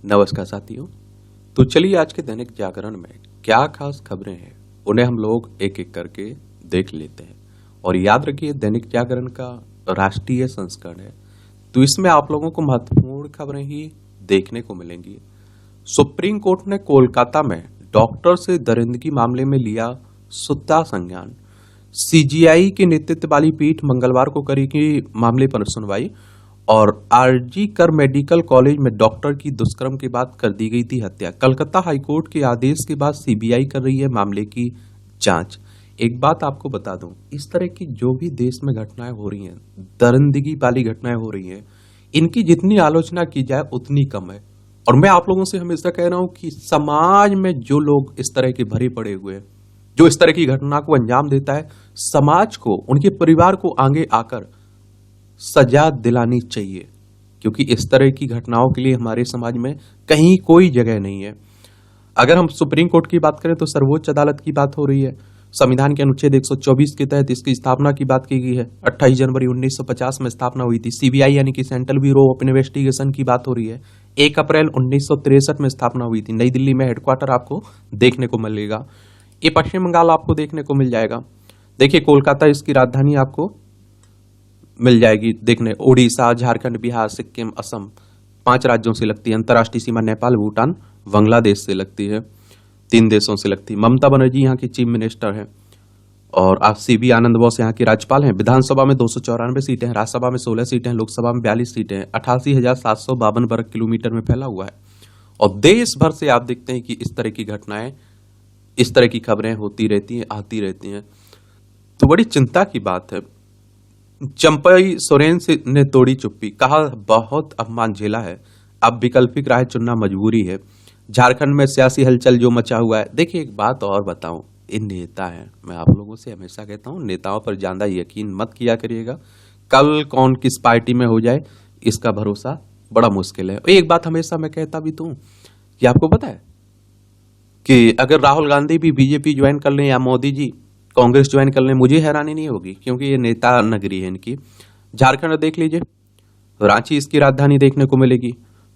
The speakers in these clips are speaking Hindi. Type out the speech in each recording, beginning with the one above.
नमस्कार साथियों। तो चलिए आज के दैनिक जागरण में क्या खास खबरें हैं उन्हें हम लोग एक एक करके देख लेते हैं। और याद रखिए दैनिक जागरण का राष्ट्रीय संस्करण है, तो इसमें आप लोगों को महत्वपूर्ण खबरें ही देखने को मिलेंगी। सुप्रीम कोर्ट ने कोलकाता में डॉक्टर से दरिंदगी मामले में लिया सुद्धा संज्ञान। सीजीआई के नेतृत्व वाली पीठ मंगलवार को करेगी मामले पर सुनवाई। और आरजी कर मेडिकल कॉलेज में डॉक्टर की दुष्कर्म के बाद कर दी गई थी हत्या। कलकत्ता हाईकोर्ट के आदेश के बाद सीबीआई कर रही है मामले की जांच। एक बात आपको बता दूं, इस तरह की जो भी देश में घटनाएं हो रही हैं, दरिंदगी वाली घटनाएं हो रही हैं, इनकी जितनी आलोचना की जाए उतनी कम है। और मैं आप लोगों से हमेशा कह रहा हूं कि समाज में जो लोग इस तरह के भरे पड़े हुए हैं, जो इस तरह की घटना को अंजाम देता है, समाज को, उनके परिवार को आगे आकर सजा दिलानी चाहिए, क्योंकि इस तरह की घटनाओं के लिए हमारे समाज में कहीं कोई जगह नहीं है। अगर हम सुप्रीम कोर्ट की बात करें तो सर्वोच्च अदालत की बात हो रही है। संविधान के अनुच्छेद 124 के तहत इसकी स्थापना की बात की गई है। 28 जनवरी 1950 में स्थापना हुई थी। सीबीआई यानी कि सेंट्रल ब्यूरो ऑफ इन्वेस्टिगेशन की बात हो रही है। 1 अप्रैल 1963 में स्थापना हुई थी। नई दिल्ली में हेडक्वार्टर आपको देखने को मिलेगा। ये पश्चिम बंगाल आपको देखने को मिल जाएगा। देखिए कोलकाता इसकी राजधानी आपको मिल जाएगी देखने। उड़ीसा, झारखंड, बिहार, सिक्किम, असम 5 राज्यों से लगती है। अंतर्राष्ट्रीय सीमा नेपाल, भूटान, बांग्लादेश से लगती है। 3 देशों से लगती है। ममता बनर्जी यहाँ की चीफ मिनिस्टर है और आप सीबी आनंद बोस यहाँ के राज्यपाल हैं। विधानसभा में 294 सीटें हैं, राज्यसभा में 16 सीटें हैं, लोकसभा में 42 सीटें हैं। 88,752 वर्ग किलोमीटर में फैला हुआ है। और देश भर से आप देखते हैं कि इस तरह की घटनाएं, इस तरह की खबरें होती रहती हैं, आती रहती हैं। तो बड़ी चिंता की बात है। चंपई सोरेन से ने तोड़ी चुप्पी, कहा बहुत अपमान झेला है, अब वैकल्पिक राह चुनना मजबूरी है। झारखंड में सियासी हलचल जो मचा हुआ है। देखिए एक बात और बताऊं, इन नेता हैं, मैं आप लोगों से हमेशा कहता हूं नेताओं पर ज्यादा यकीन मत किया करिएगा। कल कौन किस पार्टी में हो जाए इसका भरोसा बड़ा मुश्किल है। एक बात हमेशा मैं कहता भी तो हूं कि आपको पता है कि अगर राहुल गांधी भी बीजेपी ज्वाइन कर लें या मोदी जी कांग्रेस ज्वाइन कर लें, मुझे हैरानी नहीं होगी, क्योंकि ये नेता नगरी है इनकी। झारखंड देख लीजिए, रांची इसकी राजधानी देखने को मिलेगी।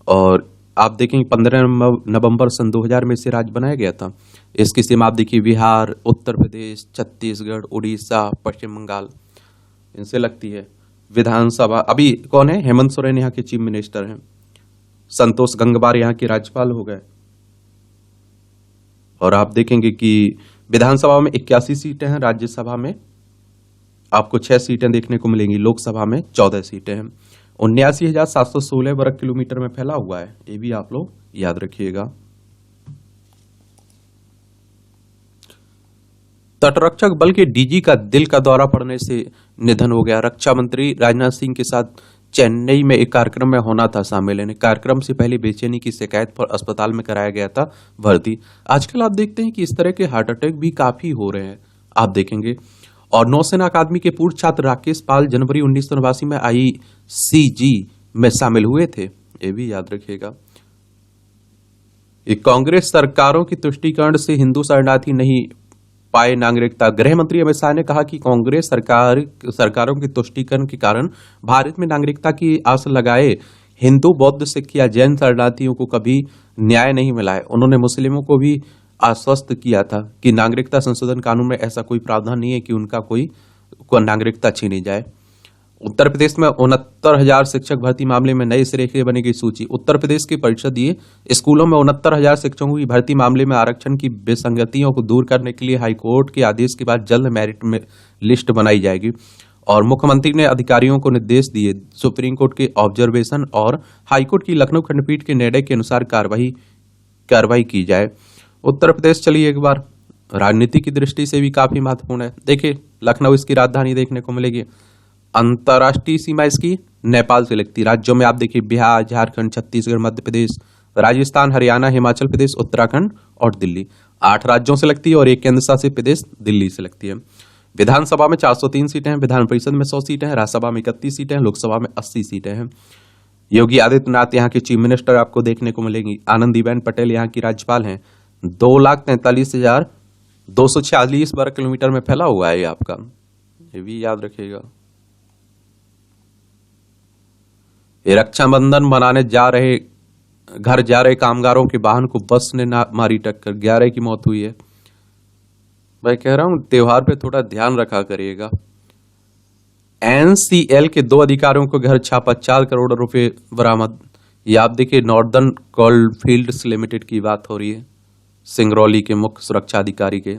और आप देखेंगे 15 नवंबर सन 2000 में इसे राज्य बनाया गया था। इसकी सीमा आप देखिए बिहार, उत्तर प्रदेश, छत्तीसगढ़, उड़ीसा, पश्चिम बंगाल इनसे लगती है। विधानसभा अभी कौन है, हेमंत सोरेन यहाँ के चीफ मिनिस्टर हैं। संतोष गंगवार यहाँ के राज्यपाल हो गए। और आप देखेंगे कि विधानसभा में 81 सीटें हैं, राज्यसभा में आपको 6 सीटें देखने को मिलेंगी, लोकसभा में 14 सीटें हैं। 79,716 वर्ग किलोमीटर में फैला हुआ है, ये भी आप लोग याद रखिएगा। तटरक्षक बल के डीजी का दिल का दौरा पड़ने से निधन हो गया। रक्षा मंत्री राजनाथ सिंह के साथ चेन्नई में एक कार्यक्रम में होना था शामिल। कार्यक्रम से पहले बेचैनी की शिकायत पर अस्पताल में कराया गया था भर्ती। आजकल आप देखते हैं कि इस तरह के हार्ट अटैक भी काफी हो रहे हैं, आप देखेंगे। और नौसेना अकादमी के पूर्व छात्र राकेश पाल जनवरी 1989 में आईसीजी में शामिल हुए थे, ये भी याद रखिएगा। कांग्रेस सरकारों की तुष्टीकरण से हिंदू शरणार्थी नहीं पाए नागरिकता। गृह मंत्री अमित शाह ने कहा कि कांग्रेस सरकारों के तुष्टीकरण के कारण भारत में नागरिकता की आस लगाए हिंदू, बौद्ध, सिख या जैन शरणार्थियों को कभी न्याय नहीं मिला है। उन्होंने मुस्लिमों को भी आश्वस्त किया था कि नागरिकता संशोधन कानून में ऐसा कोई प्रावधान नहीं है कि उनका कोई नागरिकता छीनी जाए। उत्तर प्रदेश में 69,000 शिक्षक भर्ती मामले में नए सिरे से बनेगी सूची। उत्तर प्रदेश की परिषद ये स्कूलों में 69,000 शिक्षकों की भर्ती मामले में आरक्षण की विसंगतियों को दूर करने के लिए हाईकोर्ट के आदेश के बाद जल्द मेरिट में लिस्ट बनाई जाएगी। और मुख्यमंत्री ने अधिकारियों को निर्देश दिए सुप्रीम कोर्ट के ऑब्जर्वेशन और हाईकोर्ट की लखनऊ खंडपीठ के निर्णय के अनुसार कार्रवाई की जाए। उत्तर प्रदेश चलिए एक बार राजनीति की दृष्टि से भी काफी महत्वपूर्ण है। देखिए लखनऊ इसकी राजधानी देखने को मिलेगी। अंतर्राष्ट्रीय सीमा इसकी नेपाल से लगती। राज्यों में आप देखिए बिहार, झारखंड, छत्तीसगढ़, मध्य प्रदेश, राजस्थान, हरियाणा, हिमाचल प्रदेश, उत्तराखंड और दिल्ली 8 राज्यों से लगती है। और एक केंद्र शासित प्रदेश दिल्ली से लगती है। विधानसभा में 403 सीटें हैं, विधान परिषद में 100 सीटें हैं, राज्यसभा में 31 सीटें हैं, लोकसभा में 80 सीटें हैं। योगी आदित्यनाथ यहाँ के चीफ मिनिस्टर आपको देखने को मिलेंगी। आनंदीबेन पटेल यहाँ की राज्यपाल हैं। 2,43,246 वर्ग किलोमीटर में फैला हुआ है ये आपका, ये भी याद रखिएगा। ये रक्षाबंधन मनाने जा रहे घर जा रहे कामगारों के वाहन को बस ने मारी टक्कर, 11 की मौत हुई है। मैं कह रहा हूं त्योहार पे थोड़ा ध्यान रखा करिएगा। एनसीएल के 2 अधिकारियों को घर छापा, 4 करोड़ रुपए बरामद। ये आप देखिए नॉर्दर्न कोलफील्ड्स लिमिटेड की बात हो रही है, सिंगरौली के मुख्य सुरक्षा अधिकारी के।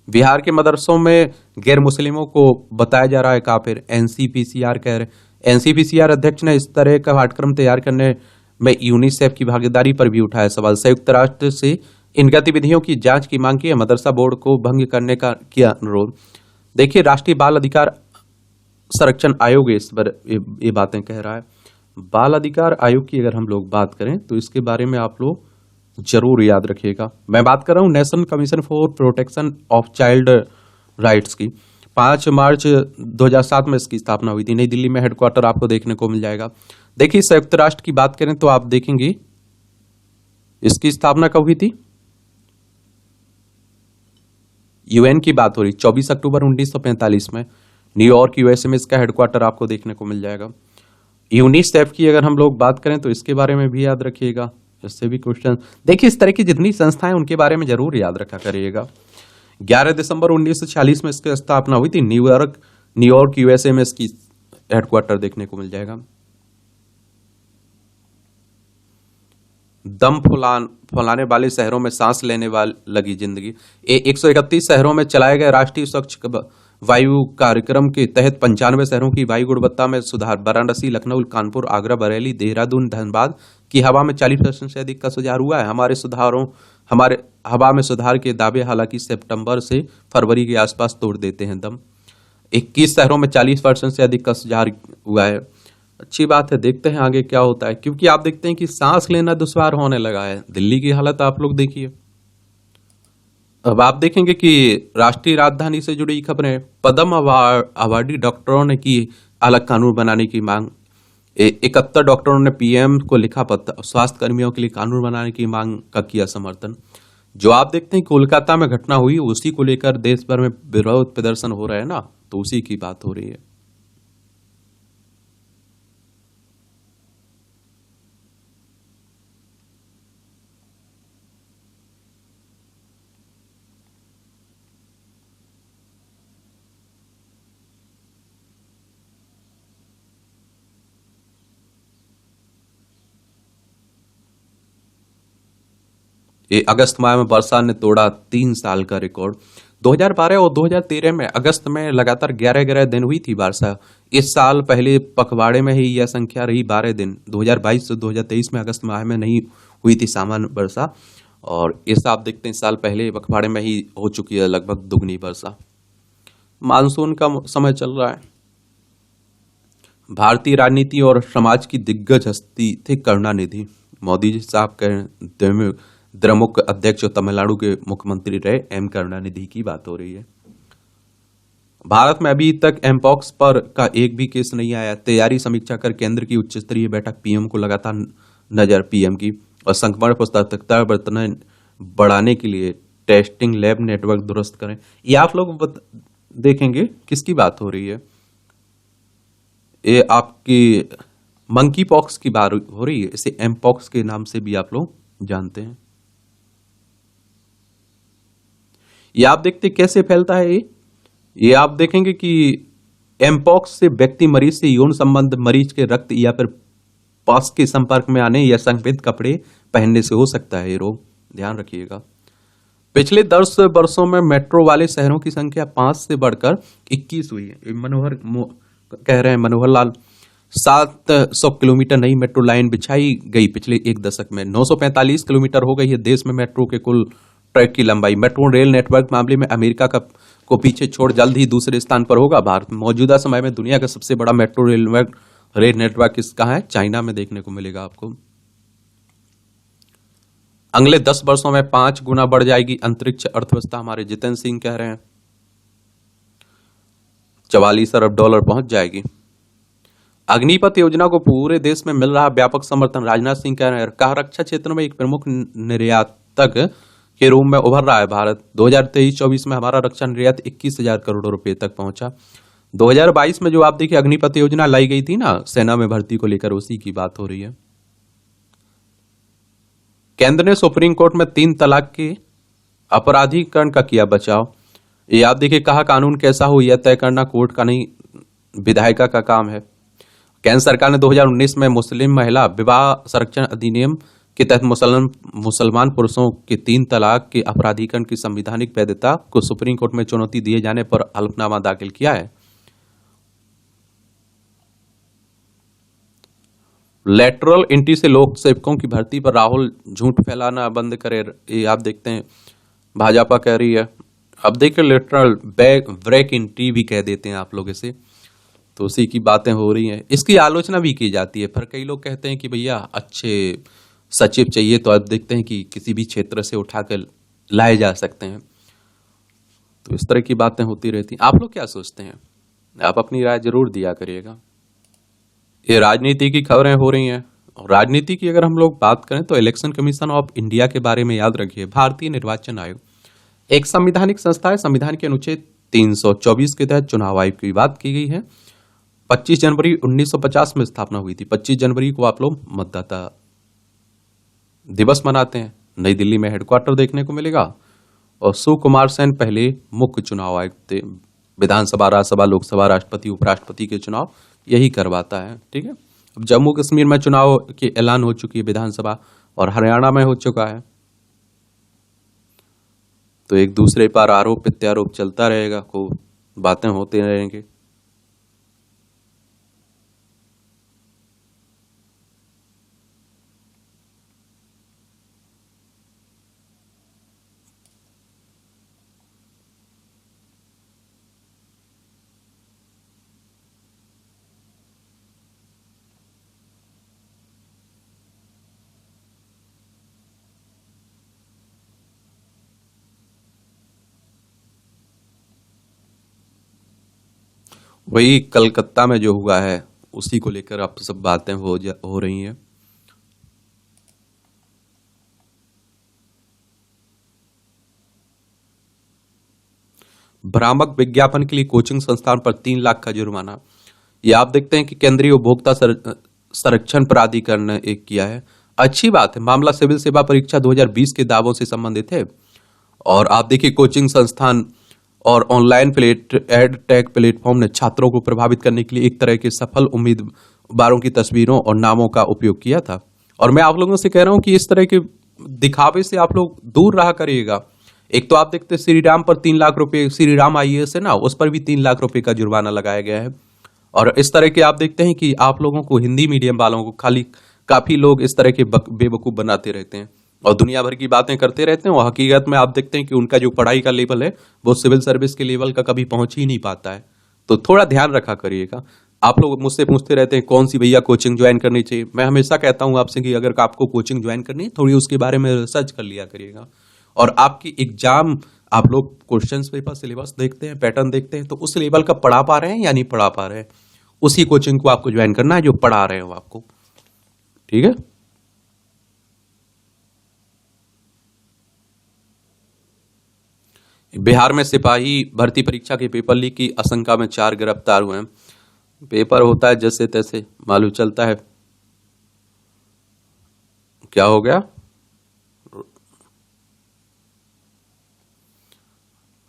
बिहार के मदरसों में गैर मुस्लिमों को बताया जा रहा है काफिर, एनसीपीसीआर कह रहे। एनसीपीसीआर अध्यक्ष ने इस तरह का पाठ्यक्रम तैयार करने में यूनिसेफ की भागीदारी पर भी उठाया सवाल। संयुक्त राष्ट्र से इन गतिविधियों की जांच की मांग की है, मदरसा बोर्ड को भंग करने का किया अनुरोध। देखिए राष्ट्रीय बाल अधिकार संरक्षण आयोग इस पर ये बातें कह रहा है। बाल अधिकार आयोग की अगर हम लोग बात करें तो इसके बारे में आप लोग जरूर याद रखिएगा। मैं बात कर रहा हूं national commission for protection of child rights की। 5 मार्च 2007 में इसकी स्थापना हुई थी। नई दिल्ली में हेडक्वार्टर आपको देखने को मिल जाएगा। देखिए संयुक्त राष्ट्र की बात करें तो आप देखेंगे इसकी स्थापना कब हुई थी। यूएन की बात हो रही 24 अक्टूबर 1945 में न्यूयॉर्क यूएसए में इसका हेडक्वार्टर आपको देखने को मिल जाएगा। यूनिसेफ की अगर हम लोग बात करें तो इसके बारे में भी याद रखिएगा, इससे भी क्वेश्चन। देखिए इस तरह की जितनी संस्थाएं उनके बारे में जरूर याद रखा करिएगा। 11 दिसंबर 1946 में इसकी स्थापना हुई थी। न्यूयॉर्क यूएसए में इसकी हेडक्वार्टर देखने को मिल जाएगा। दम फुलाने वाले शहरों में सांस लेने लगी जिंदगी। 131 शहरों में चलाए गए राष्ट्रीय स्वच्छ वायु कार्यक्रम के तहत 95 शहरों की वायु गुणवत्ता में सुधार। वाराणसी, लखनऊ, कानपुर, आगरा, बरेली, देहरादून, धनबाद की हवा में 40% से अधिक का सुधार हुआ है। हमारे हवा में सुधार के दावे हालांकि सितंबर से फरवरी के आसपास तोड़ देते हैं दम। 21 शहरों में 40% से अधिक का सुधार हुआ है। अच्छी बात है, देखते हैं आगे क्या होता है, क्योंकि आप देखते हैं कि सांस लेना दुश्वार होने लगा है। दिल्ली की हालत आप लोग देखिए। अब आप देखेंगे कि राष्ट्रीय राजधानी से जुड़ी खबरें। पद्म अवार्डी डॉक्टरों ने की अलग कानून बनाने की मांग। 71 डॉक्टरों ने पीएम को लिखा पत्र, स्वास्थ्य कर्मियों के लिए कानून बनाने की मांग का किया समर्थन। जो आप देखते हैं कोलकाता में घटना हुई उसी को लेकर देश भर में विरोध प्रदर्शन हो रहे हैं ना, तो उसी की बात हो रही है। ये अगस्त माह में वर्षा ने तोड़ा 3 साल का रिकॉर्ड। 2012 और 2013 में अगस्त में लगातार 11 दिन हुई थी वर्षा। इस साल पहले पखवाड़े में ही यह संख्या रही 12 दिन। 2022 से 2023 में अगस्त माह में नहीं हुई थी सामान्य वर्षा, और इस आप देखते हैं साल पहले पखवाड़े में ही हो चुकी है लगभग दुगनी वर्षा। मानसून का समय चल रहा है। भारतीय राजनीति और समाज की दिग्गज हस्ती थे करुणानिधि। मोदी जी साहब के द्रमुक अध्यक्ष तमिलनाडु के मुख्यमंत्री रहे एम करुणानिधि की बात हो रही है। भारत में अभी तक एमपॉक्स पर का एक भी केस नहीं आया। तैयारी समीक्षा कर केंद्र की उच्च स्तरीय बैठक, पीएम को लगातार नजर पीएम की। और संक्रमण पर सतर्कता बरतने बढ़ाने के लिए टेस्टिंग लैब नेटवर्क दुरुस्त करें। ये आप लोग देखेंगे किसकी बात हो रही है। ये आपकी मंकी पॉक्स की बात हो रही है। इसे एमपॉक्स के नाम से भी आप लोग जानते हैं। ये आप देखते कैसे फैलता है। ये आप देखेंगे कि एमपॉक्स से व्यक्ति मरीज से यौन संबंध, मरीज के रक्त या फिर पास के संपर्क में आने या संक्रमित कपड़े पहनने से हो सकता है ये रोग, ध्यान रखिएगा। पिछले 10 वर्षों में मेट्रो वाले शहरों की संख्या 5 से बढ़कर 21 हुई है। कह रहे हैं मनोहर लाल। 700 किलोमीटर नई मेट्रो लाइन बिछाई गई पिछले 1 दशक में। 945 किलोमीटर हो गई है देश में मेट्रो के कुल ट्रैक की लंबाई। मेट्रो रेल नेटवर्क मामले में अमेरिका को पीछे छोड़ जल्द ही दूसरे स्थान पर होगा भारत। मौजूदा समय में दुनिया का सबसे बड़ा मेट्रो रेल नेटवर्क कहाँ है? चाइना में देखने को मिलेगा आपको। अगले 10 वर्षों में 5 गुना बढ़ जाएगी अंतरिक्ष अर्थव्यवस्था, हमारे जितेंद्र सिंह कह रहे हैं। 44 अरब डॉलर पहुंच जाएगी। अग्निपथ योजना को पूरे देश में मिल रहा व्यापक समर्थन, राजनाथ सिंह कह रहे हैं। कहा रक्षा क्षेत्र में एक प्रमुख निर्यातक के रूप में उभर रहा है भारत। 2023-24 में हमारा रक्षा निर्यात 21,000 करोड़ रुपए तक पहुंचा। 2022 में जो आप देखिए अग्निपथ योजना लाई गई थी ना सेना में भर्ती को लेकर, उसी की बात हो रही है। केंद्र ने सुप्रीम कोर्ट में 3 तलाक के अपराधीकरण का किया बचाव। ये आप देखिए, कहा कानून कैसा हो यह तय करना कोर्ट का नहीं, विधायिका का काम है। केंद्र सरकार ने 2019 में मुस्लिम महिला विवाह संरक्षण अधिनियम के तहत मुसलमान पुरुषों के 3 तलाक के अपराधीकरण की संवैधानिक वैधता को सुप्रीम कोर्ट में चुनौती दिए जाने पर हलफनामा दाखिल किया है। लेटरल एंट्री से लोक सेवकों की भर्ती पर राहुल झूठ फैलाना बंद करे, ये आप देखते हैं भाजपा कह रही है। अब देखिए, लेटरल ब्रेक एंट्री भी कह देते हैं आप लोग इसे, तो उसी की बातें हो रही हैं। इसकी आलोचना भी की जाती है, पर कई लोग कहते हैं कि भैया अच्छे सचिव चाहिए तो आप देखते हैं कि किसी भी क्षेत्र से उठाकर लाए जा सकते हैं। तो इस तरह की बातें होती रहती हैं। आप लोग क्या सोचते हैं? आप अपनी राय जरूर दिया करिएगा। ये राजनीति की खबरें हो रही हैं, और राजनीति की अगर हम लोग बात करें तो इलेक्शन कमीशन ऑफ इंडिया के बारे में याद रखिए। भारतीय निर्वाचन आयोग एक संवैधानिक संस्था है। संविधान के अनुच्छेद 324 के तहत चुनाव आयोग की बात की गई है। 25 जनवरी 1950 में स्थापना हुई थी। 25 जनवरी को आप लोग मतदाता दिवस मनाते हैं। नई दिल्ली में हेडक्वार्टर देखने को मिलेगा। और सुकुमार सेन पहले मुख्य चुनाव आयुक्त थे। विधानसभा, राज्यसभा, लोकसभा, राष्ट्रपति, उपराष्ट्रपति के चुनाव यही करवाता है। ठीक है। अब जम्मू कश्मीर में चुनाव की ऐलान हो चुकी है विधानसभा, और हरियाणा में हो चुका है। तो एक दूसरे पर आरोप प्रत्यारोप चलता रहेगा, को बातें होते रहेंगे। वही कलकत्ता में जो हुआ है उसी को लेकर आप सब बातें हो रही हैं। भ्रामक विज्ञापन के लिए कोचिंग संस्थान पर 3 लाख का जुर्माना। ये आप देखते हैं कि केंद्रीय उपभोक्ता संरक्षण प्राधिकरण ने एक किया है। अच्छी बात है। मामला सिविल सेवा परीक्षा 2020 के दावों से संबंधित है। और आप देखिए, कोचिंग संस्थान और ऑनलाइन एड टेक प्लेटफॉर्म ने छात्रों को प्रभावित करने के लिए एक तरह के सफल उम्मीदवारों की तस्वीरों और नामों का उपयोग किया था। और मैं आप लोगों से कह रहा हूं कि इस तरह के दिखावे से आप लोग दूर रहा करिएगा। एक तो आप देखते हैं श्री राम पर 3 लाख रुपए, श्री राम आईएएस है ना, उस पर भी 3 लाख रुपए का जुर्माना लगाया गया है। और इस तरह के आप देखते हैं कि आप लोगों को, हिंदी मीडियम वालों को खाली काफी लोग इस तरह के बेवकूफ बनाते रहते हैं और दुनिया भर की बातें करते रहते हैं। और हकीकत में आप देखते हैं कि उनका जो पढ़ाई का लेवल है वो सिविल सर्विस के लेवल का कभी पहुंच ही नहीं पाता है। तो थोड़ा ध्यान रखा करिएगा। आप लोग मुझसे पूछते रहते हैं कौन सी भैया कोचिंग ज्वाइन करनी चाहिए। मैं हमेशा कहता हूं आपसे कि अगर आपको कोचिंग ज्वाइन करनी है, थोड़ी उसके बारे में रिसर्च कर लिया करिएगा। और आपकी एग्जाम, आप लोग क्वेश्चन पेपर सिलेबस देखते हैं, पैटर्न देखते हैं, तो उस लेवल का पढ़ा पा रहे हैं या नहीं पढ़ा पा रहे हैं, उसी कोचिंग को आपको ज्वाइन करना है जो पढ़ा रहे हो आपको। ठीक है। बिहार में सिपाही भर्ती परीक्षा के पेपर लीक की आशंका में 4 गिरफ्तार हुए हैं। पेपर होता है जैसे तैसे, मालूम चलता है क्या हो गया,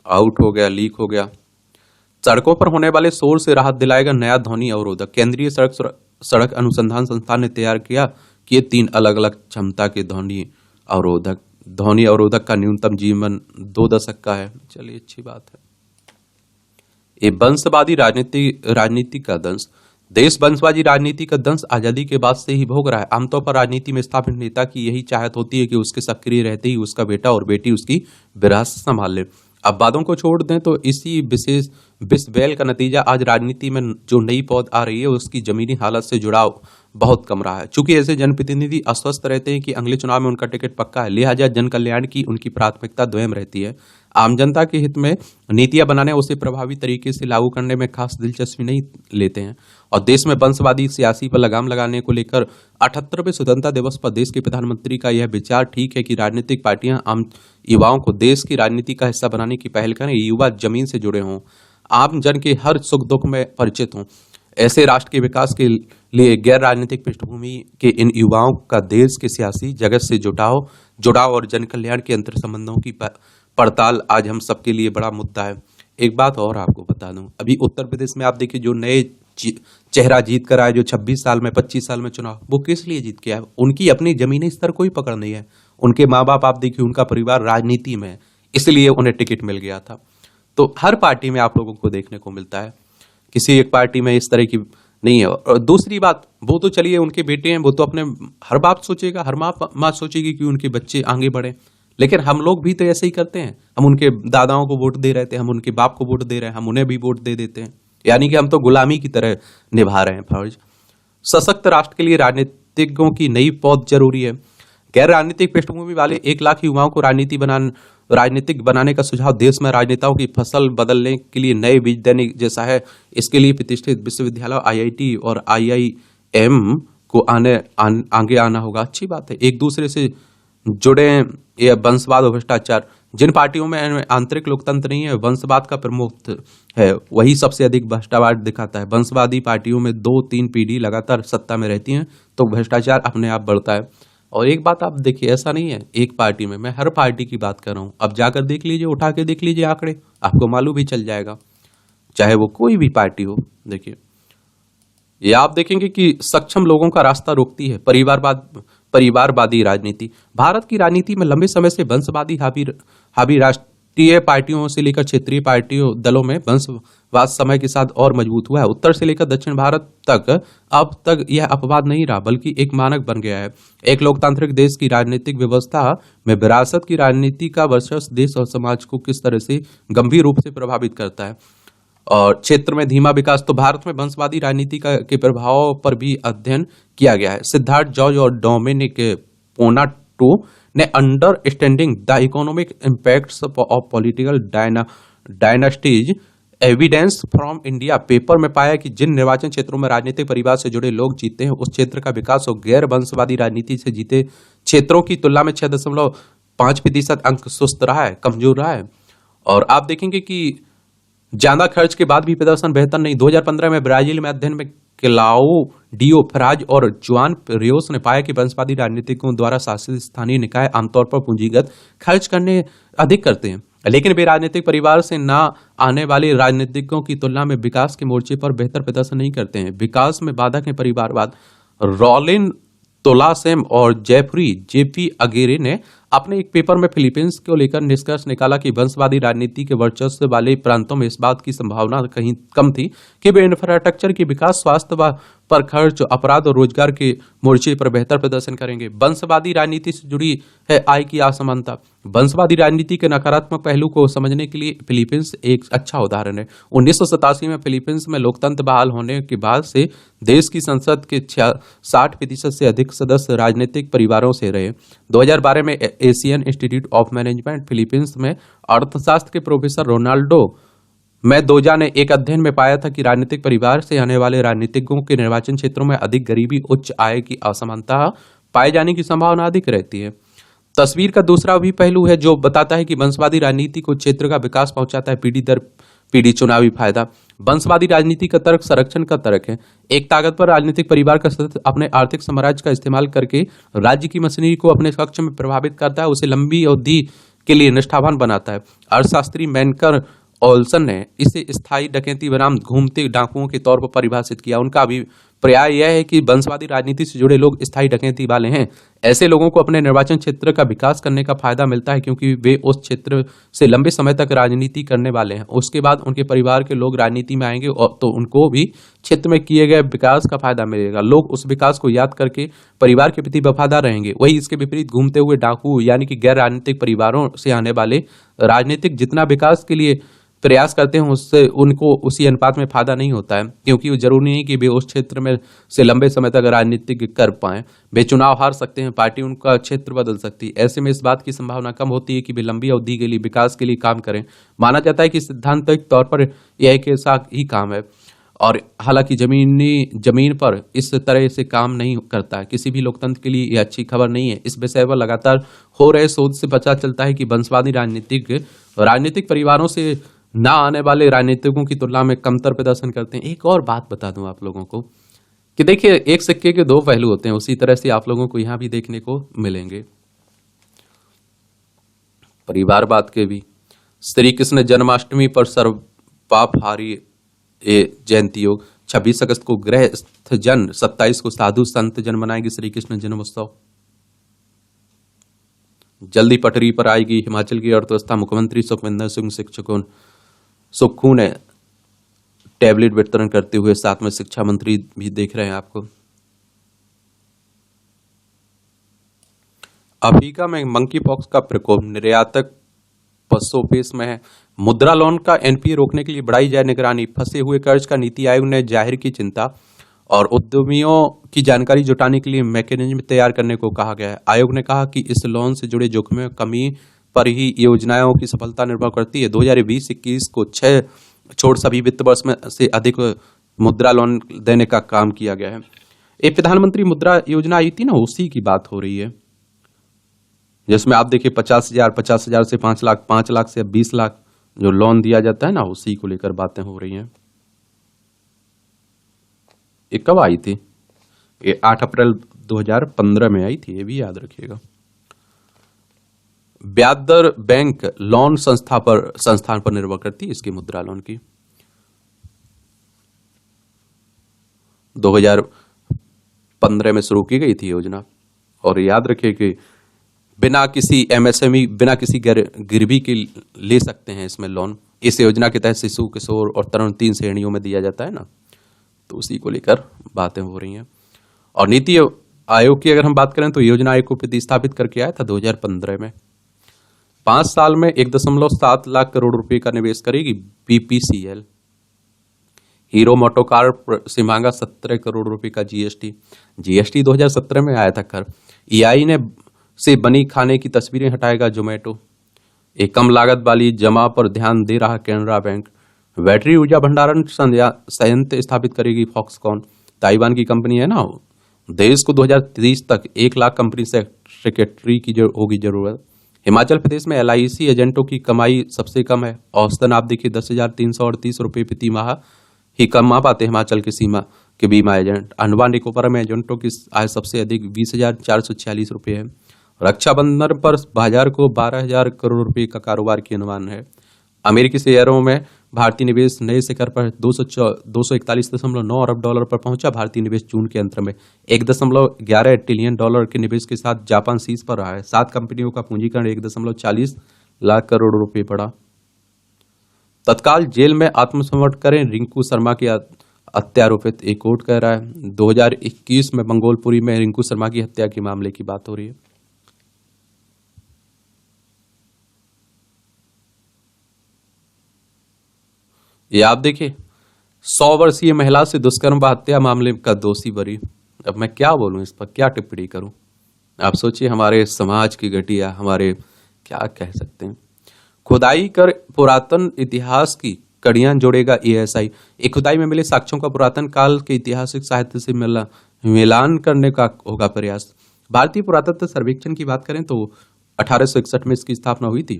आउट हो गया, लीक हो गया। सड़कों पर होने वाले शोर से राहत दिलाएगा नया ध्वनि अवरोधक। केंद्रीय सड़क अनुसंधान संस्थान ने तैयार किया कि ये 3 अलग अलग क्षमता के ध्वनि अवरोधक का न्यूनतम जीवन 2 दशक का है। चलिए, अच्छी बात है। ये वंशवादी राजनीति का दंश, देश वंशवादी राजनीति का दंश आजादी के बाद से ही भोग रहा है। आमतौर पर राजनीति में स्थापित नेता की यही चाहत होती है कि उसके सक्रिय रहते ही उसका बेटा और बेटी उसकी विरासत संभाल ले। अब बातों को छोड़ दें तो इसी विशेष विश्ववेल का नतीजा आज राजनीति में जो नई पौध आ रही है उसकी जमीनी हालत से जुड़ाव बहुत कम रहा है। चूंकि ऐसे जनप्रतिनिधि अस्वस्थ रहते हैं कि अगले चुनाव में उनका टिकट पक्का है, लिहाजा जन कल्याण की उनकी प्राथमिकता द्वयम रहती है। आम जनता के हित में नीतियां बनाने, उसे प्रभावी तरीके से लागू करने में खास दिलचस्पी नहीं लेते हैं। और देश में वंशवादी सियासी पर लगाम लगाने को लेकर 78वें स्वतंत्रता दिवस पर देश के प्रधानमंत्री का यह विचार ठीक है कि राजनीतिक पार्टियां आम युवाओं को देश की राजनीति का हिस्सा बनाने की पहल करें। युवा जमीन से जुड़े हों, आम जन के हर सुख दुख में परिचित हों। ऐसे राष्ट्र के विकास के लिए गैर राजनीतिक पृष्ठभूमि के इन युवाओं का देश के सियासी जगत से जुड़ाव और जन कल्याण के अंतर संबंधों की पड़ताल आज हम सबके लिए बड़ा मुद्दा है। एक बात और आपको बता दूं, अभी उत्तर प्रदेश में आप देखिए जो नए चेहरा जीत कर आए, जो 26 साल में 25 साल में चुनाव, वो किस लिए जीत के आए? उनकी अपनी जमीनी स्तर कोई पकड़ नहीं है। उनके माँ बाप आप देखिए, उनका परिवार राजनीति में है, इसलिए उन्हें टिकट मिल गया था। तो हर पार्टी में आप लोगों को देखने को मिलता है, किसी एक पार्टी में इस तरह की नहीं है। और दूसरी बात, वो तो चलिए उनके बेटे हैं, वो तो अपने हर बाप सोचेगा, हर माँ सोचेगी कि उनके बच्चे आगे बढ़े, लेकिन हम लोग भी तो ऐसे ही करते हैं। हम उनके दादाओं को वोट दे रहे थे, हम उनके बाप को वोट दे रहे हैं, हम उन्हें भी वोट दे देते हैं, यानी कि हम तो गुलामी की तरह निभा रहे हैं फर्ज। सशक्त राष्ट्र के लिए राजनीतिज्ञों की नई पौध जरूरी है। गैर राजनीतिक पृष्ठभूमि वाले 1 लाख युवाओं को राजनीतिक बनाने का सुझाव देश में राजनेताओं की फसल बदलने के लिए नए बीज देने जैसा है। इसके लिए प्रतिष्ठित विश्वविद्यालय, IIT और IIM को आगे आना होगा। अच्छी बात है, एक दूसरे से जुड़े। ये वंशवाद और भ्रष्टाचार, जिन पार्टियों में आंतरिक लोकतंत्र नहीं है, वंशवाद का प्रमुख है, वही सबसे अधिक भ्रष्टाचार दिखाता है। वंशवादी पार्टियों में 2-3 पीढ़ी लगातार सत्ता में रहती हैं तो भ्रष्टाचार अपने आप बढ़ता है। और एक बात आप देखिए, ऐसा नहीं है एक पार्टी में, मैं हर पार्टी की बात कर रहा हूं। अब जाकर देख लीजिए, उठा के देख लीजिए आंकड़े, आपको मालूम भी चल जाएगा, चाहे वो कोई भी पार्टी हो। देखिए, ये आप देखेंगे कि सक्षम लोगों का रास्ता रोकती है परिवारवादी राजनीति। भारत की राजनीति में लंबे समय से वंशवादी हावी राष्ट्रीय पार्टियों से लेकर क्षेत्रीय पार्टियों दलों में वंशवाद समय के साथ और मजबूत हुआ है। उत्तर से लेकर दक्षिण भारत तक अब तक यह अपवाद नहीं रहा, बल्कि एक मानक बन गया है। एक लोकतांत्रिक देश की राजनीतिक व्यवस्था में विरासत की राजनीति का वर्चस्व देश और समाज को किस तरह से गंभीर रूप से प्रभावित करता है। और क्षेत्र में धीमा विकास, तो भारत में वंशवादी राजनीति के प्रभाव पर भी अध्ययन किया गया है। सिद्धार्थ जॉर्ज और डोमिनिक पोनाटो ने understanding the economic impacts of political dynasties evidence from India paper में पाया कि जिन निर्वाचन क्षेत्रों में राजनीतिक परिवार से जुड़े लोग जीते हैं, उस क्षेत्र का विकास और गैर वंशवादी राजनीति से जीते क्षेत्रों की तुलना में 6.5% अंक सुस्त रहा है, कमजोर रहा है। और आप देखेंगे कि ज्यादा खर्च के बाद भी प्रदर्शन बेहतर नहीं। 2015 में ब्राजील में अध्ययन में क्लाउडियो फराज और जुआन रियोस ने पाया कि वंशवादी राजनीतिकों द्वारा शासित स्थानीय निकाय आमतौर पर पूंजीगत खर्च करने अधिक करते हैं, लेकिन वे राजनीतिक परिवार से ना आने वाले राजनीतिकों की तुलना में विकास के मोर्चे पर बेहतर प्रदर्शन नहीं करते हैं। विकास में बाधक है परिवारवाद। रॉलिन तोलासेम और जेपी अगेरे ने अपने एक पेपर में फिलीपींस को लेकर निष्कर्ष निकाला कि वंशवादी राजनीति के वर्चस्व वाले प्रांतों में इस बात की संभावना कहीं कम थी कि वे इंफ्रास्ट्रक्चर के विकास, स्वास्थ्य पर खर्च, अपराध और रोजगार के मोर्चे पर बेहतर प्रदर्शन करेंगे। वंशवादी राजनीति से जुड़ी है आय की असमानता। वंशवादी राजनीति के नकारात्मक पहलू को समझने के लिए फिलीपींस एक अच्छा उदाहरण है। 1987 में फिलीपींस में लोकतंत्र बहाल होने के बाद से देश की संसद के 60% से अधिक सदस्य राजनीतिक परिवारों से रहे। 2012 में Asian institute of management Philippines में अर्थशास्त्र के प्रोफेसर रोनाल्डो मेंदोजा ने एक अध्ययन में पाया था कि राजनीतिक परिवार से आने वाले राजनीतिज्ञों के निर्वाचन क्षेत्रों में अधिक गरीबी, उच्च आय की असमानता पाए जाने की संभावना अधिक रहती है। तस्वीर का दूसरा भी पहलू है जो बताता है कि वंशवादी राजनीति को क्षेत्र का विकास पहुंचाता है, पीढ़ी दर पीढ़ी चुनावी फायदा। वंशवादी राजनीति का तर्क संरक्षण का तर्क है। एक ताकतवर राजनीतिक परिवार का सदस्य अपने आर्थिक साम्राज्य का इस्तेमाल करके राज्य की मशीनरी को अपने पक्ष में प्रभावित करता है, उसे लंबी अवधि के लिए निष्ठावान बनाता है। अर्थशास्त्री मैनकर ओल्सन ने इसे स्थायी डकैती बनाम घूमते डाकुओं के तौर पर परिभाषित किया। उनका अभिप्राय यह है कि वंशवादी राजनीति से जुड़े लोग स्थायी डकैती वाले हैं। ऐसे लोगों को अपने निर्वाचन क्षेत्र का विकास करने का फायदा मिलता है क्योंकि वे उस क्षेत्र से लंबे समय तक राजनीति करने वाले हैं। उसके बाद उनके परिवार के लोग राजनीति में आएंगे और तो उनको भी क्षेत्र में किए गए विकास का फायदा मिलेगा। लोग उस विकास को याद करके परिवार के प्रति वफादार रहेंगे। वही इसके विपरीत घूमते हुए डाकू यानी कि गैर राजनीतिक परिवारों से आने वाले राजनीतिक जितना विकास के लिए प्रयास करते हैं उससे उनको उसी अनुपात में फायदा नहीं होता है, क्योंकि वो जरूरी नहीं कि वे उस क्षेत्र में से लंबे समय तक राजनीतिक कर पाएं। वे चुनाव हार सकते हैं, पार्टी उनका क्षेत्र बदल सकती है। ऐसे में इस बात की संभावना कम होती है कि वे लंबी अवधि के लिए विकास के लिए काम करें। माना जाता है कि सिद्धांतिक तौर पर यह एक ऐसा ही काम है, और हालांकि जमीन पर इस तरह से काम नहीं करता है। किसी भी लोकतंत्र के लिए यह अच्छी खबर नहीं है। इस विषय पर लगातार हो रहे शोध से पता चलता है कि वंशवादी राजनीतिक परिवारों से ना आने वाले राजनीतिकों की तुलना में कमतर प्रदर्शन करते हैं। एक और बात बता दूं आप लोगों को कि देखिए, एक सिक्के के दो पहलू होते हैं, उसी तरह से आप लोगों को यहां भी देखने को मिलेंगे। परिवारवाद के भी। श्री कृष्ण जन्माष्टमी पर सर्वपापहारी जयंती योग, 26 अगस्त को गृहस्थ जन, 27 को साधु संत जन मनाएंगे श्री कृष्ण जन्मोत्सव। जल्दी पटरी पर आएगी हिमाचल की अर्थव्यवस्था, मुख्यमंत्री सुखविंदर सिंह सुक्खू ने टैबलेट वितरण करते हुए, साथ में शिक्षा मंत्री भी देख रहे हैं आपको। अफ्रीका में मंकी पॉक्स का प्रकोप, निर्यातक पसोपेश में है। मुद्रा लोन का एनपीए रोकने के लिए बढ़ाई जाए निगरानी, फंसे हुए कर्ज का नीति आयोग ने जाहिर की चिंता, और उद्यमियों की जानकारी जुटाने के लिए मैकेनिज्म तैयार करने को कहा गया है। आयोग ने कहा कि इस लोन से जुड़े जोखिमों कमी पर ही योजनाओं की सफलता निर्भर करती है। 2020-21 को 6 छोड़ सभी वित्त वर्ष में से अधिक मुद्रा लोन देने का काम किया गया है। ये प्रधानमंत्री मुद्रा योजना आई थी ना, उसी की बात हो रही है, जिसमें आप देखिए 50,000 से 5 लाख, 5 लाख से 20 लाख जो लोन दिया जाता है ना, उसी को लेकर बातें हो रही हैं। ये कब आई थी? ये 8 अप्रैल 2015 में आई थी, ये भी याद रखिएगा। ब्याज दर बैंक लोन संस्थान पर निर्भर करती है, इसकी मुद्रा लोन की। 2015 में शुरू की गई थी योजना, और याद रखिए कि बिना किसी एमएसएमई, बिना किसी गिरवी के ले सकते हैं इसमें लोन। इस योजना के तहत शिशु, किशोर और तरुण 3 श्रेणियों में दिया जाता है ना, तो उसी को लेकर बातें हो रही हैं। और नीति आयोग की अगर हम बात करें तो योजना आयोग को प्रतिस्थापित करके आया था 2015 में। 5 साल में 1.7 लाख करोड़ रुपए का निवेश करेगी बीपीसीएल। हीरो मोटोकार से मांगा 17 करोड़ रुपए का जीएसटी 2017 में आया था कर। ईआई ने से बनी खाने की तस्वीरें हटाएगा जोमेटो। एक कम लागत वाली जमा पर ध्यान दे रहा कैनरा बैंक। बैटरी ऊर्जा भंडारण संयंत्र स्थापित करेगी फॉक्सकॉन, ताइवान की कंपनी है ना। देश को 2030 तक 1 लाख कंपनी सेक्रेटरी की होगी जरूरत। हिमाचल प्रदेश में एलआईसी एजेंटों की कमाई सबसे कम है, औसतन आप देखिए 10,338 रुपये प्रति माह ही कमा पाते हिमाचल की सीमा के बीमा एजेंट। अंडमान निकोबार में एजेंटों की आय सबसे अधिक 20,446 रुपये है। रक्षाबंधन पर बाजार को 12,000 करोड़ रुपए का कारोबार की अनुमान है। अमेरिकी शेयरों में भारतीय निवेश नए शिखर पर 241.9 अरब डॉलर पर पहुंचा। भारतीय निवेश जून के अंत में 1.11 ट्रिलियन डॉलर के निवेश के साथ जापान शीर्ष पर रहा है। 7 कंपनियों का पूंजीकरण 1.40 लाख करोड़ रुपए पड़ा। तत्काल जेल में आत्मसमर्पण करें रिंकू शर्मा की हत्यारोपित, एक कोर्ट कह रहा है। 2021 में मंगोलपुरी में रिंकू शर्मा की हत्या के मामले की बात हो रही है। ये आप देखिए, 100 वर्षीय महिला से दुष्कर्म व हत्या मामले का दोषी बरी। अब मैं क्या बोलूं, इस पर क्या टिप्पणी करूं? आप सोचिए, हमारे समाज की घटिया, हमारे क्या कह सकते हैं। खुदाई कर पुरातन इतिहास की कड़ियां जोड़ेगा एएसआई। एक खुदाई में मिले साक्ष्यों का पुरातन काल के ऐतिहासिक साहित्य से मिलान करने का होगा प्रयास। भारतीय पुरातत्व सर्वेक्षण की बात करें तो 1861 में इसकी स्थापना हुई थी।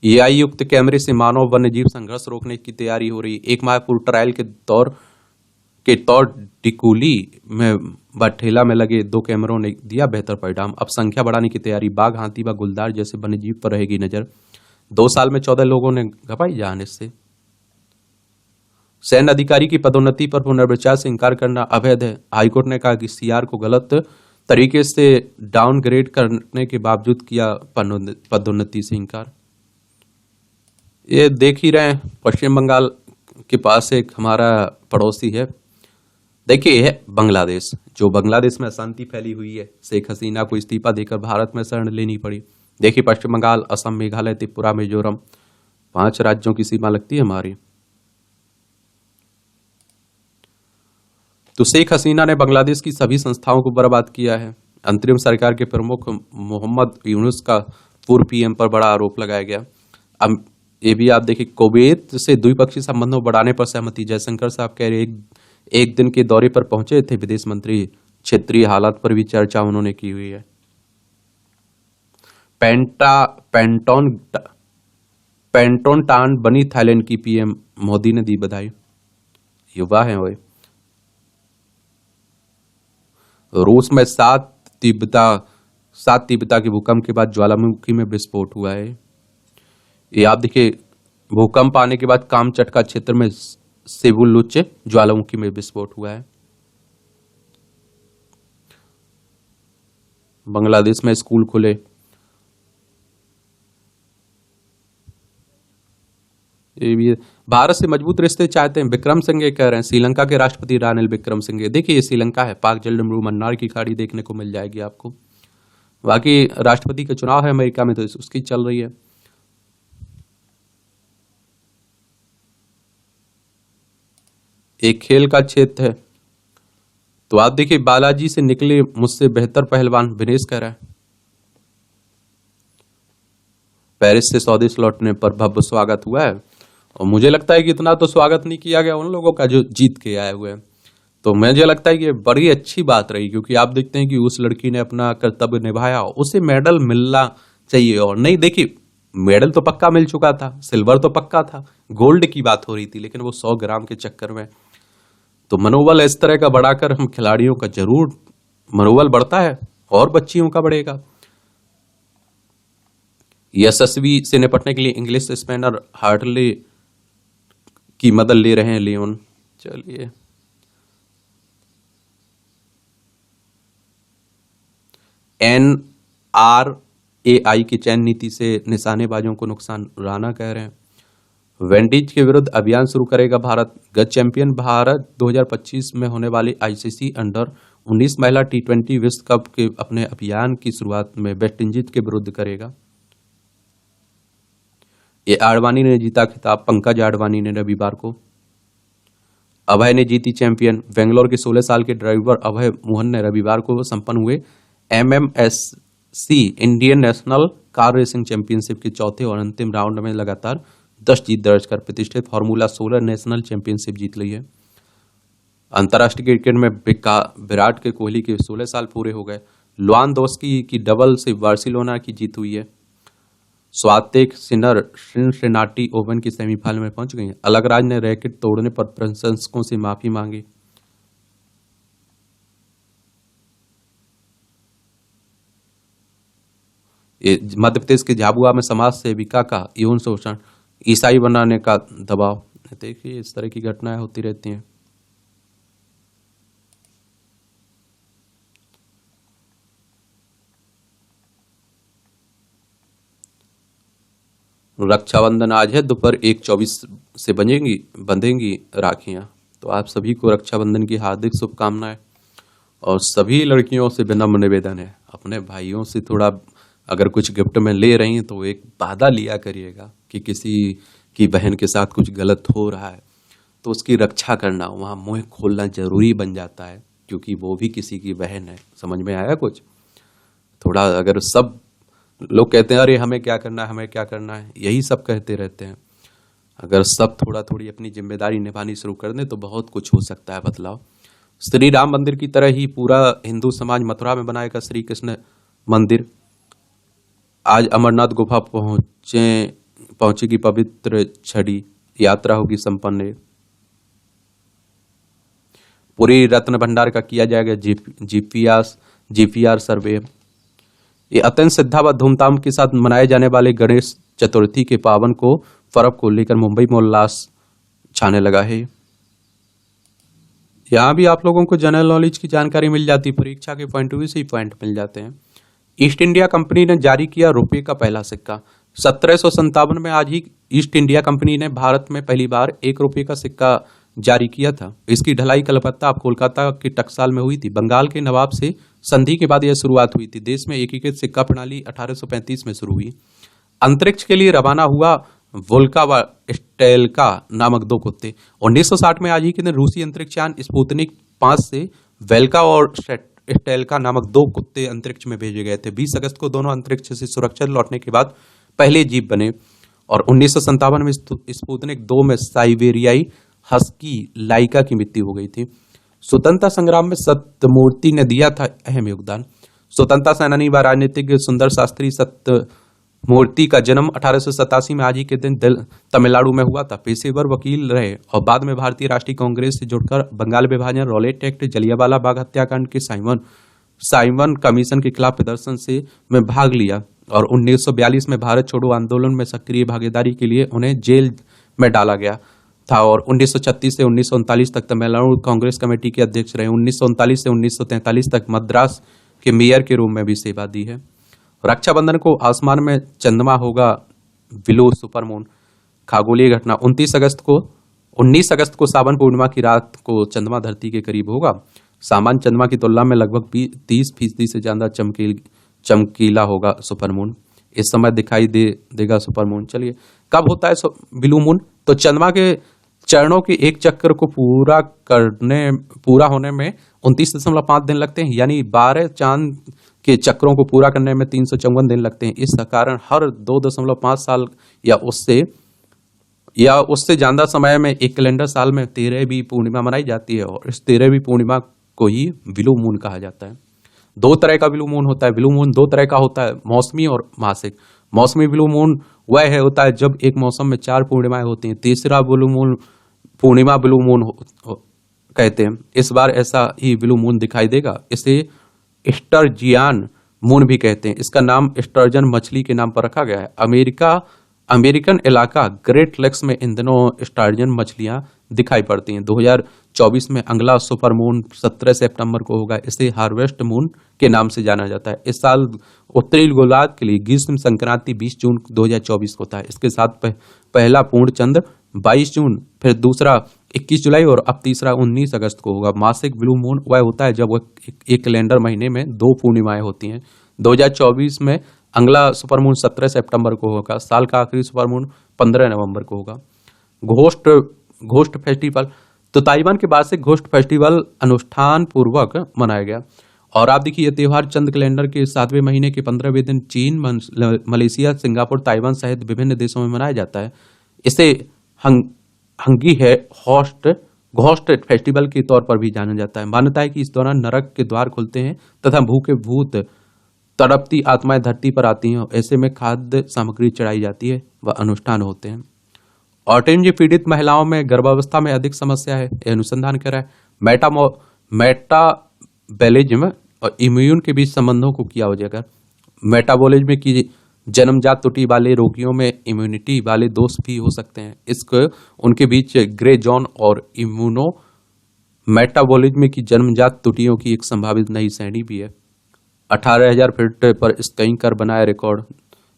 एआई युक्त कैमरे से मानव वन्य जीव संघर्ष रोकने की तैयारी हो रही। 1 माह पूर्व ट्रायल के तौर टिकुली में बठेला में लगे 2 कैमरों ने दिया बेहतर परिणाम। अब संख्या बढ़ाने की तैयारी। बाघ, हाथी व गुलदार जैसे वन्य जीव पर रहेगी नजर। 2 साल में 14 लोगों ने घपाई जान इससे। सैन्य अधिकारी की पदोन्नति पर पुनर्विचार से इंकार करना अवैध है। हाईकोर्ट ने कहा कि सीआर को गलत तरीके से डाउनग्रेड करने के बावजूद किया पदोन्नति से इंकार। ये देख ही रहे, पश्चिम बंगाल के पास एक हमारा पड़ोसी है, देखिए है बांग्लादेश। जो बांग्लादेश में अशांति फैली हुई है, शेख हसीना को इस्तीफा देकर भारत में शरण लेनी पड़ी। देखिए, पश्चिम बंगाल, असम, मेघालय, त्रिपुरा, मिजोरम, 5 राज्यों की सीमा लगती है हमारी। तो शेख हसीना ने बांग्लादेश की सभी संस्थाओं को बर्बाद किया है। अंतरिम सरकार के प्रमुख मोहम्मद यूनुस का पूर्व पीएम पर बड़ा आरोप लगाया गया। अब ये भी आप देखिए, कुवैत से द्विपक्षीय संबंधों बढ़ाने पर सहमति। जयशंकर साहब कह रहे एक दिन के दौरे पर पहुंचे थे विदेश मंत्री। क्षेत्रीय हालात पर भी चर्चा उन्होंने की हुई है। पेंटोन पेंटोनटान बनी थाईलैंड की पीएम, मोदी ने दी बधाई। युवा है वे। रूस में सात तीव्रता के भूकंप के बाद ज्वालामुखी में विस्फोट हुआ है। ये आप देखिए, भूकंप आने के बाद कामचटका क्षेत्र में सेबुलुचे ज्वालामुखी में विस्फोट हुआ है। बांग्लादेश में स्कूल खुले। ये भी भारत से मजबूत रिश्ते चाहते हैं, विक्रम सिंघे कह रहे हैं। श्रीलंका के राष्ट्रपति रानिल विक्रम सिंघे, देखिए ये श्रीलंका है, पाक जल मन्नार की खाड़ी देखने को मिल जाएगी आपको। बाकी राष्ट्रपति का चुनाव है अमेरिका में, तो उसकी चल रही है। एक खेल का क्षेत्र है, तो आप देखिए बालाजी से निकले मुझसे बेहतर पहलवान, विनेश कह रहा है। पेरिस से स्वदेश लौटने पर भव्य स्वागत हुआ है, और मुझे लगता है कि इतना तो स्वागत नहीं किया गया उन लोगों का जो जीत के आए हुए हैं। तो मुझे लगता है कि ये बड़ी अच्छी बात रही, क्योंकि आप देखते हैं कि उस लड़की ने अपना कर्तव्य निभाया, उसे मेडल मिलना चाहिए। और नहीं, देखिए मेडल तो पक्का मिल चुका था, सिल्वर तो पक्का था, गोल्ड की बात हो रही थी, लेकिन वो 100 ग्राम के चक्कर में। तो मनोबल इस तरह का बढ़ाकर हम खिलाड़ियों का जरूर मनोबल बढ़ता है, और बच्चियों का बढ़ेगा। यशस्वी से निपटने के लिए इंग्लिश स्पिनर हार्टले की मदद ले रहे हैं लियोन। चलिए, NRAI की चयन नीति से निशानेबाजों को नुकसान, राणा कह रहे हैं। वेंडीज के विरुद्ध अभियान शुरू करेगा भारत। गत चैंपियन भारत 2025 में होने वाली ICC अंडर 19 महिला T20 विश्व कप के अपने अभियान की शुरुआत में वेस्टइंडीज के विरुद्ध करेगा। ये आडवाणी ने जीता खिताब, पंकज आडवाणी ने रविवार को। अभय ने जीती चैंपियन। बेंगलोर के 16 साल के ड्राइवर अभय मोहन ने रविवार को संपन्न हुए MMSC Indian national car racing championship के चौथे और अंतिम राउंड में लगातार 10 जीत दर्ज कर प्रतिष्ठित फार्मूला 16 नेशनल चैंपियनशिप जीत ली है। अंतर्राष्ट्रीय क्रिकेट में विराट के कोहली के 16 साल पूरे हो गए। लुआनडोस्की की डबल से बार्सिलोना की जीत हुई है। स्वातिक सिन्नर सिनसिनाटी ओपन की सेमीफाइनल में पहुंच गई हैं। अलगराज ने रैकेट तोड़ने पर प्रशंसकों से माफी मांगी। मध्य प्रदेश के झाबुआ में समाज सेविका का यौन शोषण, ईसाई बनाने का दबाव। देखिए इस तरह की घटनाएं होती रहती हैं। रक्षाबंधन आज है, दोपहर 1:24 से बंधेंगी राखियां। तो आप सभी को रक्षाबंधन की हार्दिक शुभकामनाएं। और सभी लड़कियों से विनम्र निवेदन है, अपने भाइयों से थोड़ा अगर कुछ गिफ्ट में ले रही हैं तो एक वादा लिया करिएगा कि किसी की बहन के साथ कुछ गलत हो रहा है तो उसकी रक्षा करना, वहाँ मुंह खोलना जरूरी बन जाता है, क्योंकि वो भी किसी की बहन है। समझ में आया कुछ? थोड़ा अगर सब लोग कहते हैं अरे हमें क्या करना है, हमें क्या करना है, यही सब कहते रहते हैं। अगर सब थोड़ा थोड़ी अपनी जिम्मेदारी निभानी शुरू कर दें तो बहुत कुछ हो सकता है बदलाव। श्री राम मंदिर की तरह ही पूरा हिंदू समाज मथुरा में बनाएगा श्री कृष्ण मंदिर। आज अमरनाथ गुफा पहुंचेगी पवित्र छड़ी, यात्रा होगी संपन्न। पूरी रत्न भंडार का किया जाएगा जीपीआर सर्वे। ये अत्यंत श्रद्धा व धूमधाम के साथ मनाए जाने वाले गणेश चतुर्थी के पावन को पर्व को लेकर मुंबई में उल्लास छाने लगा है। यहाँ भी आप लोगों को जनरल नॉलेज की जानकारी मिल जाती, परीक्षा के पॉइंट ऑफ व्यू से ही पॉइंट मिल जाते हैं। ईस्ट इंडिया कंपनी ने जारी किया रुपये का पहला सिक्का। 1757 में आज ही ईस्ट इंडिया कंपनी ने भारत में पहली बार 1 रुपये का सिक्का जारी किया था। इसकी ढलाई कलकत्ता कोलकाता के टकसाल में हुई थी। बंगाल के नवाब से संधि के बाद यह शुरुआत हुई थी। देश में एकीकृत सिक्का प्रणाली 1835 में शुरू हुई। अंतरिक्ष के लिए रवाना हुआ वोल्का व स्टेल्का नामक 2 कुत्ते। 1960 में आज ही के दिन रूसी अंतरिक्षयान स्पुतनिक 5 से वेल्का और स्टेल्का नामक 2 कुत्ते अंतरिक्ष में भेजे गए थे। 20 अगस्त को दोनों अंतरिक्ष से सुरक्षित लौटने के बाद पहले जीव बने। और 1957 में स्पुतनिक 2 में साइबेरियाई हस्की लाइका की मृत्यु हो गई थी। स्वतंत्रता संग्राम में सत्यमूर्ति ने दिया था अहम योगदान। स्वतंत्रता सेनानी व राजनीतिज्ञ सुंदर शास्त्री मूर्ति का जन्म 1887 में आज ही के दिन तमिलनाडु में हुआ था। पेशेवर वकील रहे और बाद में भारतीय राष्ट्रीय कांग्रेस से जुड़कर बंगाल विभाजन, रॉलेट एक्ट, जलियांवाला बाग हत्याकांड के साइमन कमीशन के खिलाफ प्रदर्शन से में भाग लिया और 1942 में भारत छोड़ो आंदोलन में सक्रिय भागीदारी के लिए उन्हें जेल में डाला गया था और 1936 से 1939 तक तमिलनाडु कांग्रेस कमेटी के अध्यक्ष रहे। 1939 से 1943 तक मद्रास के मेयर के रूप में भी सेवा दी है। रक्षाबंधन को आसमान में चंद्रमा होगा विलो सुपरमून। खगोलीय घटना 19 अगस्त को सावन पूर्णिमा की रात को चंद्रमा धरती के करीब होगा। सामान्य चंद्रमा की तुलना में लगभग 30% से ज्यादा चमकीला होगा सुपरमून। इस समय दिखाई देगा सुपरमून। चलिए, कब होता है ब्लू मून? तो चंद्रमा के चरणों के एक चक्कर को पूरा होने में 29.5 दिन लगते हैं, यानी 12 चांद के चक्रों को पूरा करने में 354 दिन लगते हैं। इस कारण हर 2.5 साल या उससे ज्यादा समय में एक कैलेंडर साल में 13वीं पूर्णिमा मनाई जाती है और इस 13वीं पूर्णिमा को ही ब्लू मून कहा जाता है। 2 तरह का ब्लू मून होता है। ब्लू मून 2 तरह का होता है, मौसमी और मासिक। मौसमी ब्लू मून वह होता है जब एक मौसम में 4 पूर्णिमाएं होती हैं। तीसरा ब्लू मून पूर्णिमा ब्लू मून कहते हैं। इस बार ऐसा ही ब्लू मून दिखाई देगा। इसे स्टर्जियन मून भी कहते हैं। इसका नाम स्टर्जन मछली के नाम पर रखा गया है। अमेरिकन इलाका ग्रेट लेक्स में इन दिनों स्टर्जन मछलियां दिखाई पड़ती हैं। 2024 में अगला सुपर मून 17 सितंबर को होगा। इसे हार्वेस्ट मून के नाम से जाना जाता है। इस साल उत्तरी गोलार्ध के लिए ग्रीष्म संक्रांति 20 जून 2024 को होता है। इसके साथ पहला पूर्ण चंद्र 22 जून, फिर दूसरा 21 जुलाई और अब तीसरा 19 अगस्त को होगा। मासिक ब्लू मून वह होता है जब एक कैलेंडर महीने में 2 पूर्णिमाएं होती हैं। 2024 में अगला सुपरमून 17 सितंबर को होगा। साल का आखिरी सुपरमून 15 नवंबर को होगा। घोस्ट फेस्टिवल, तो ताइवान के वार्षिक घोस्ट फेस्टिवल अनुष्ठान पूर्वक मनाया गया और आप देखिए, यह त्योहार चंद्र कैलेंडर के 7वें महीने के 15वें दिन चीन, मलेशिया, सिंगापुर, ताइवान सहित विभिन्न देशों में मनाया जाता है। इसे हंगी है घोस्ट फेस्टिवल के तौर पर भी जाना जाता है। मान्यता है कि इस दौरान नरक के द्वार खुलते हैं तथा भूखे भूत तड़पती आत्माएं धरती पर आती हैं। ऐसे में खाद्य सामग्री चढ़ाई जाती है व अनुष्ठान होते हैं। ऑटिज्म पीड़ित महिलाओं में गर्भावस्था में अधिक समस्या है, यह अनुसंधान कर रहा है। मेटाबॉलिज्म और इम्यून के बीच संबंधों को किया उजागर। मेटाबॉलिज्म की जन्मजात त्रुटि वाले रोगियों में इम्यूनिटी वाले दोष भी हो सकते हैं। इसको उनके बीच ग्रे जोन और इम्यूनो मेटाबॉलिज्म की जन्मजात त्रुटियों की एक संभावित नई श्रेणी भी है। 18,000 फीट पर स्काइंग कर बनाया रिकॉर्ड।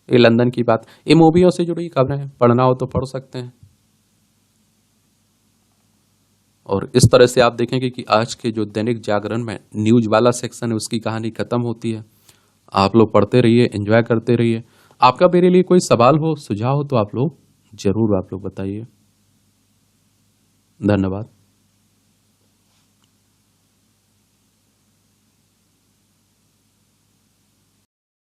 ये लंदन की बात। ये मूवियों से जुड़ी खबरें हैं, पढ़ना हो तो पढ़ सकते हैं। और इस तरह से आप देखेंगे कि आज के जो दैनिक जागरण में न्यूज वाला सेक्शन है उसकी कहानी खत्म होती है। आप लोग पढ़ते रहिए, एंजॉय करते रहिए। आपका मेरे लिए कोई सवाल हो, सुझाव हो तो आप लोग जरूर बताइए। धन्यवाद।